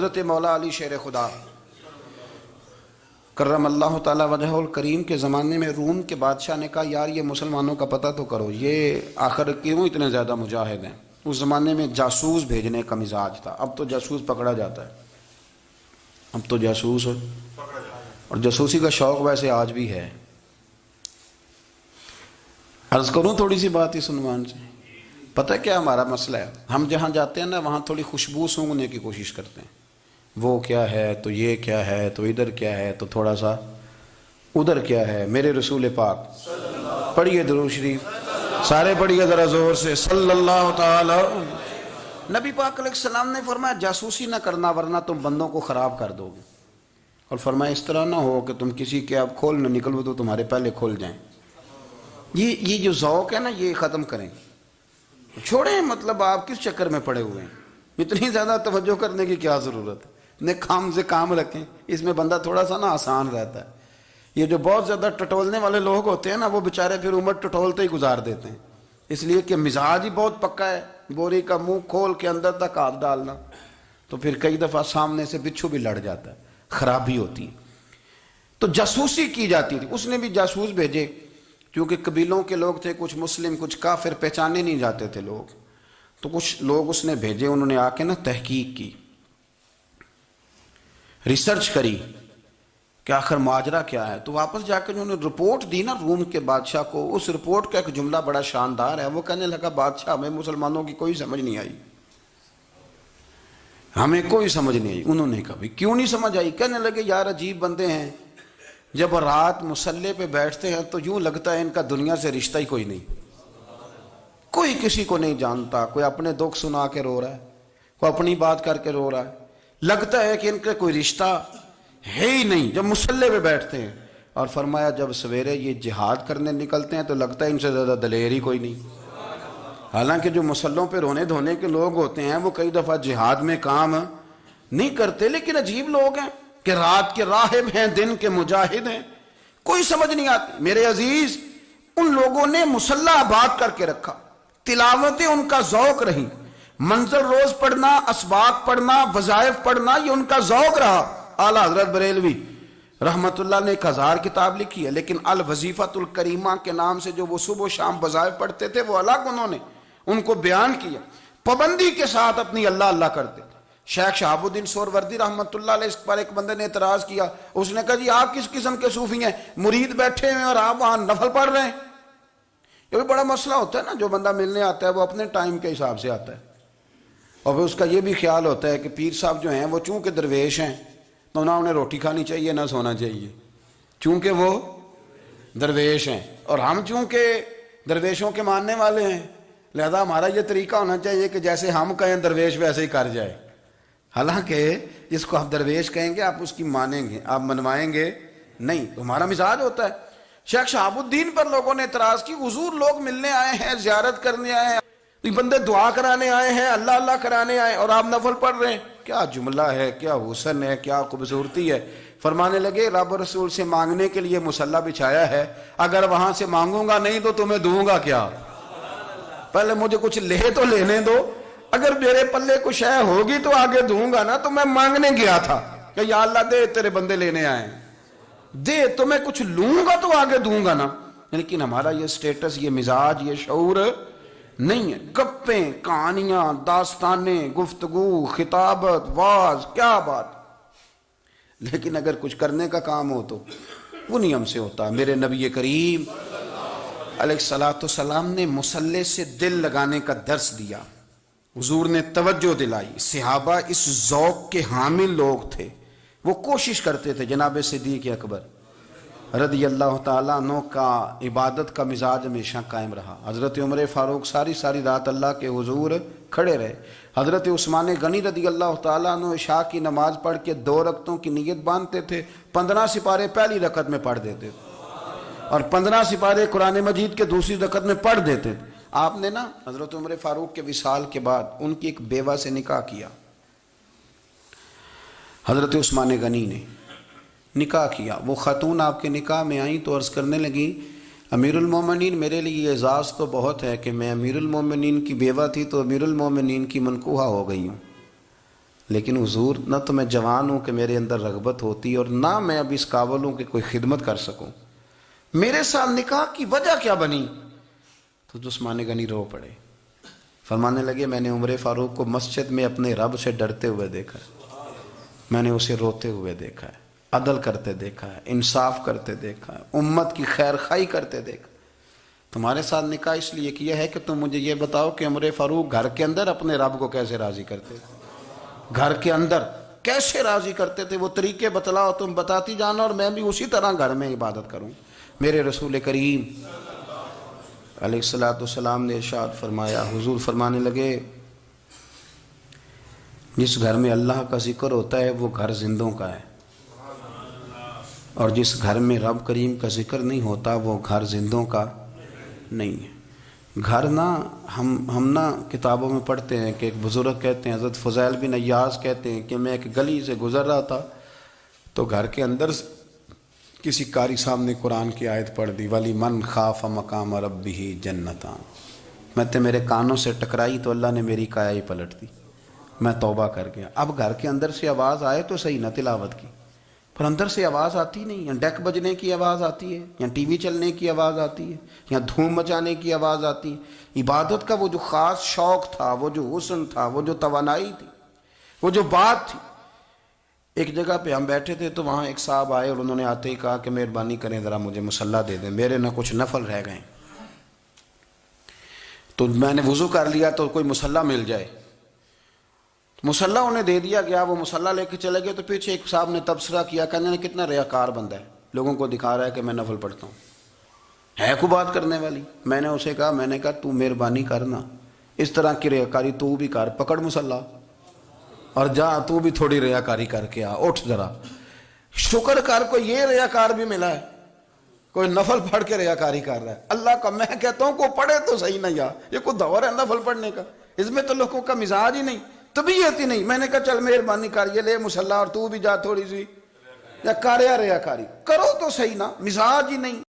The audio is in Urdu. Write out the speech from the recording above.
حضرت مولا علی شیر خدا کرم اللہ تعالیٰ وجہہ الکریم کے زمانے میں روم کے بادشاہ نے کہا یار یہ مسلمانوں کا پتہ تو کرو، یہ آخر کیوں اتنے زیادہ مجاہد ہیں۔ اس زمانے میں جاسوس بھیجنے کا مزاج تھا، اب تو جاسوس پکڑا جاتا ہے، اب تو جاسوس اور جاسوسی کا شوق ویسے آج بھی ہے۔ عرض کروں تھوڑی سی بات اس عنوان سے، پتہ کیا ہمارا مسئلہ ہے؟ ہم جہاں جاتے ہیں نا وہاں تھوڑی خوشبو سونگھنے کی کوشش کرتے ہیں، وہ کیا ہے تو یہ کیا ہے تو ادھر کیا ہے تو تھوڑا سا ادھر کیا ہے۔ میرے رسول پاک پڑھیے درود شریف، سارے پڑھیے ذرا زور سے، صلی اللہ تعالی۔ نبی پاک علیہ السلام نے فرمایا جاسوسی نہ کرنا ورنہ تم بندوں کو خراب کر دو گے، اور فرمایا اس طرح نہ ہو کہ تم کسی کے آپ کھول نہ نکلو تو تمہارے پہلے کھول جائیں۔ یہ جو ذوق ہے نا یہ ختم کریں، چھوڑیں، مطلب آپ کس چکر میں پڑے ہوئے ہیں، اتنی زیادہ توجہ کرنے کی کیا ضرورت ہے؟ نے کام سے کام رکھیں، اس میں بندہ تھوڑا سا نا آسان رہتا ہے۔ یہ جو بہت زیادہ ٹٹولنے والے لوگ ہوتے ہیں نا وہ بیچارے پھر عمر ٹٹولتے ہی گزار دیتے ہیں، اس لیے کہ مزاج ہی بہت پکا ہے، بوری کا منہ کھول کے اندر تک ہاتھ ڈالنا، تو پھر کئی دفعہ سامنے سے بچھو بھی لڑ جاتا ہے، خرابی ہوتی ہے۔ تو جاسوسی کی جاتی تھی، اس نے بھی جاسوس بھیجے، کیونکہ قبیلوں کے لوگ تھے، کچھ مسلم کچھ کافر، پہچانے نہیں جاتے تھے لوگ، تو کچھ لوگ اس نے بھیجے، انہوں نے آ کے نا تحقیق کی، ریسرچ کری کہ آخر ماجرا کیا ہے، تو واپس جا کے انہوں نے رپورٹ دی نا روم کے بادشاہ کو۔ اس رپورٹ کا ایک جملہ بڑا شاندار ہے، وہ کہنے لگا بادشاہ ہمیں مسلمانوں کی کوئی سمجھ نہیں آئی، ہمیں کوئی سمجھ نہیں آئی۔ انہوں نے کہا بھی کیوں نہیں سمجھ آئی؟ کہنے لگے یار عجیب بندے ہیں، جب رات مصلے پہ بیٹھتے ہیں تو یوں لگتا ہے ان کا دنیا سے رشتہ ہی کوئی نہیں، کوئی کسی کو نہیں جانتا، کوئی اپنے دکھ سنا کے رو رہا ہے، کوئی اپنی بات کر کے رو رہا ہے، لگتا ہے کہ ان کا کوئی رشتہ ہے ہی نہیں جب مصلے پہ بیٹھتے ہیں۔ اور فرمایا جب سویرے یہ جہاد کرنے نکلتے ہیں تو لگتا ہے ان سے زیادہ دلیر ہی کوئی نہیں، حالانکہ جو مصلوں پہ رونے دھونے کے لوگ ہوتے ہیں وہ کئی دفعہ جہاد میں کام نہیں کرتے، لیکن عجیب لوگ ہیں کہ رات کے راہب ہیں دن کے مجاہد ہیں، کوئی سمجھ نہیں آتی۔ میرے عزیز ان لوگوں نے مصلی آباد کر کے رکھا، تلاوتیں ان کا ذوق رہی، منزل روز پڑھنا، اسباق پڑھنا، وظائف پڑھنا، یہ ان کا ذوق رہا۔ اعلیٰ حضرت بریلوی رحمت اللہ نے 1000 کتاب لکھی ہے، لیکن الوظیفۃ الکریمہ کے نام سے جو وہ صبح و شام وظائف پڑھتے تھے وہ الگ انہوں نے ان کو بیان کیا، پابندی کے ساتھ اپنی اللہ اللہ کرتے تھے۔ شیخ شہاب الدین سہروردی رحمت اللہ علیہ اس پر ایک بندے نے اعتراض کیا، اس نے کہا جی آپ کس قسم کے صوفی ہیں، مرید بیٹھے ہیں اور آپ وہاں نفل پڑھ رہے ہیں؟ یہ بھی بڑا مسئلہ ہوتا ہے نا، جو بندہ ملنے آتا ہے وہ اپنے ٹائم کے حساب سے آتا ہے، اور پھر اس کا یہ بھی خیال ہوتا ہے کہ پیر صاحب جو ہیں وہ چونکہ درویش ہیں تو نہ انہیں روٹی کھانی چاہیے نہ سونا چاہیے، چونکہ وہ درویش ہیں، اور ہم چونکہ درویشوں کے ماننے والے ہیں لہذا ہمارا یہ طریقہ ہونا چاہیے کہ جیسے ہم کہیں درویش ویسے ہی کر جائے، حالانکہ جس کو آپ درویش کہیں گے آپ اس کی مانیں گے، آپ منوائیں گے نہیں، تو ہمارا مزاج ہوتا ہے۔ شیخ شہاب الدین پر لوگوں نے اعتراض کی، حضور لوگ ملنے آئے ہیں، زیارت کرنے آئے ہیں، یہ بندے دعا کرانے آئے ہیں، اللہ اللہ کرانے آئے اور آپ نفل پڑھ رہے ہیں، کیا جملہ ہے، کیا حسن ہے، کیا خوبصورتی ہے۔ فرمانے لگے رب رسول سے مانگنے کے لیے مصلی بچھایا ہے، اگر وہاں سے مانگوں گا نہیں تو تمہیں دوں گا کیا؟ پہلے مجھے کچھ لے تو لینے دو، اگر میرے پلے کچھ ہے ہوگی تو آگے دوں گا نا، تو میں مانگنے گیا تھا کہ یا اللہ دے تیرے بندے لینے آئے ہیں، دے تو میں کچھ لوں گا تو آگے دوں گا نا۔ لیکن ہمارا یہ سٹیٹس، یہ مزاج، یہ شعور نہیں ہے، گپیں، کہانیاں، داستانیں، گفتگو، خطابت، واز، کیا بات۔ لیکن اگر کچھ کرنے کا کام ہو تو وہ نہیں ہم سے ہوتا۔ میرے نبی کریم علیہ السلام نے مصلی سے دل لگانے کا درس دیا، حضور نے توجہ دلائی، صحابہ اس ذوق کے حامل لوگ تھے، وہ کوشش کرتے تھے۔ جناب صدیق اکبر رضی اللہ تعالیٰ عنہ کا عبادت کا مزاج ہمیشہ قائم رہا۔ حضرت عمر فاروق ساری رات اللہ کے حضور کھڑے رہے۔ حضرت عثمان غنی رضی اللہ تعالیٰ عنہ عشاء کی نماز پڑھ کے 2 رکعتوں کی نیت باندھتے تھے، 15 سپارے پہلی رکعت میں پڑھ دیتے تھے اور 15 سپارے قرآن مجید کے دوسری رکعت میں پڑھ دیتے تھے۔ آپ نے نا حضرت عمر فاروق کے وصال کے بعد ان کی ایک بیوہ سے نکاح کیا، حضرت عثمان غنی نے نکاح کیا۔ وہ خاتون آپ کے نکاح میں آئیں تو عرض کرنے لگی امیر المومنین میرے لیے اعزاز تو بہت ہے کہ میں امیر المومنین کی بیوہ تھی تو امیر المومنین کی منکوحہ ہو گئی ہوں، لیکن حضور نہ تو میں جوان ہوں کہ میرے اندر رغبت ہوتی اور نہ میں اب اس قابل ہوں کہ کوئی خدمت کر سکوں، میرے ساتھ نکاح کی وجہ کیا بنی؟ تو عثمان غنی رو پڑے، فرمانے لگے میں نے عمر فاروق کو مسجد میں اپنے رب سے ڈرتے ہوئے دیکھا ہے، میں نے اسے روتے ہوئے دیکھا ہے، عدل کرتے دیکھا ہے، انصاف کرتے دیکھا ہے، امت کی خیر خواہی کرتے دیکھا۔ تمہارے ساتھ نکاح اس لیے کیا ہے کہ تم مجھے یہ بتاؤ کہ عمر فاروق گھر کے اندر اپنے رب کو کیسے راضی کرتے تھے، گھر کے اندر کیسے راضی کرتے تھے، وہ طریقے بتلاؤ، تم بتاتی جانا اور میں بھی اسی طرح گھر میں عبادت کروں۔ میرے رسول کریم علیہ السلام نے ارشاد فرمایا، حضور فرمانے لگے جس گھر میں اللہ کا ذکر ہوتا ہے وہ گھر زندوں کا ہے، اور جس گھر میں رب کریم کا ذکر نہیں ہوتا وہ گھر زندوں کا نہیں ہے۔ گھر نا ہم نا کتابوں میں پڑھتے ہیں کہ ایک بزرگ کہتے ہیں، حضرت فضیل بن عیاض کہتے ہیں کہ میں ایک گلی سے گزر رہا تھا تو گھر کے اندر کسی قاری سامنے قرآن کی آیت پڑھ دی، وَلِمَنْ خَافَ مَقَامَ رَبِّهِ جَنَّتَانِ، میں میرے کانوں سے ٹکرائی تو اللہ نے میری کایا ہی پلٹ دی، میں توبہ کر گیا۔ اب گھر کے اندر سے آواز آئے تو صحیح نہ تلاوت کی، پر اندر سے آواز آتی نہیں، یا ڈیک بجنے کی آواز آتی ہے، یا ٹی وی چلنے کی آواز آتی ہے، یا دھوم مچانے کی آواز آتی ہے۔ عبادت کا وہ جو خاص شوق تھا، وہ جو حسن تھا، وہ جو توانائی تھی، وہ جو بات تھی۔ ایک جگہ پہ ہم بیٹھے تھے تو وہاں ایک صاحب آئے اور انہوں نے آتے ہی کہا کہ مہربانی کریں ذرا مجھے مصلی دے دیں، میرے نہ کچھ نفل رہ گئے۔ تو میں نے وضو کر لیا تو کوئی مصلی مل جائے، مصلی انہیں دے دیا گیا، وہ مصلی لے کے چلے گئے تو پیچھے ایک صاحب نے تبصرہ کیا، کہنے کتنا ریاکار بندہ ہے، لوگوں کو دکھا رہا ہے کہ میں نفل پڑھتا ہوں، ہے کوئی بات کرنے والی؟ میں نے اسے کہا تو مہربانی کرنا، اس طرح کی ریاکاری تو بھی کر، پکڑ مصلی اور جا تو بھی تھوڑی ریاکاری کر کے آ، اٹھ ذرا، شکر کر کوئی یہ ریاکار بھی ملا ہے، کوئی نفل پڑھ کے ریاکاری کر رہا ہے۔ اللہ کا میں کہتا ہوں کو پڑھے تو صحیح نہیں، یہ کوئی دور ہے نفل پڑھنے کا؟ اس میں تو لوگوں کا مزاج ہی نہیں، طبیعت ہی نہیں۔ میں نے کہا چل مہربانی کر، یہ لے مصلی اور تو بھی جا تھوڑی سی، یا کر یا ریاکاری کرو تو صحیح نا، مزاج ہی نہیں۔